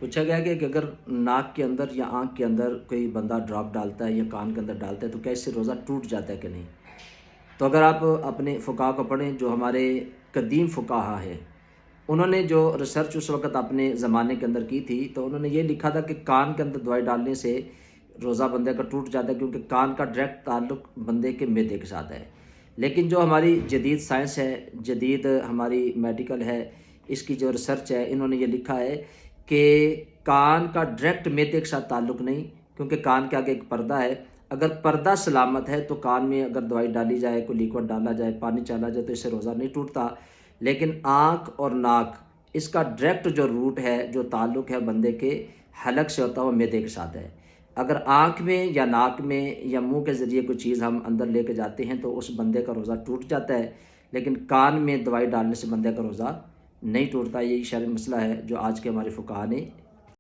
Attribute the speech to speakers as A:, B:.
A: پوچھا گیا کہ اگر ناک کے اندر یا آنکھ کے اندر کوئی بندہ ڈراپ ڈالتا ہے یا کان کے اندر ڈالتا ہے تو کیا اس سے روزہ ٹوٹ جاتا ہے کہ نہیں؟ تو اگر آپ اپنے فقہا کو پڑھیں جو ہمارے قدیم فقہا ہے، انہوں نے جو ریسرچ اس وقت اپنے زمانے کے اندر کی تھی تو انہوں نے یہ لکھا تھا کہ کان کے اندر دوائی ڈالنے سے روزہ بندے کا ٹوٹ جاتا ہے، کیونکہ کان کا ڈائریکٹ تعلق بندے کے معدے کے ساتھ ہے۔ لیکن جو ہماری جدید سائنس ہے، جدید ہماری میڈیکل ہے، اس کی جو ریسرچ ہے، انہوں نے یہ لکھا ہے کہ کان کا ڈائریکٹ معدے کے ساتھ تعلق نہیں، کیونکہ کان کے آگے ایک پردہ ہے۔ اگر پردہ سلامت ہے تو کان میں اگر دوائی ڈالی جائے، کوئی لیکوڈ ڈالا جائے، پانی چالا جائے تو اس سے روزہ نہیں ٹوٹتا۔ لیکن آنکھ اور ناک، اس کا ڈائریکٹ جو روٹ ہے، جو تعلق ہے بندے کے حلق سے ہوتا ہے، وہ معدے کے ساتھ ہے۔ اگر آنکھ میں یا ناک میں یا منہ کے ذریعے کوئی چیز ہم اندر لے کے جاتے ہیں تو اس بندے کا روزہ ٹوٹ جاتا ہے، لیکن کان میں دوائی ڈالنے سے بندے کا روزہ نہیں ٹوٹتا۔ یہی شرعی مسئلہ ہے جو آج کے ہمارے فقہا نے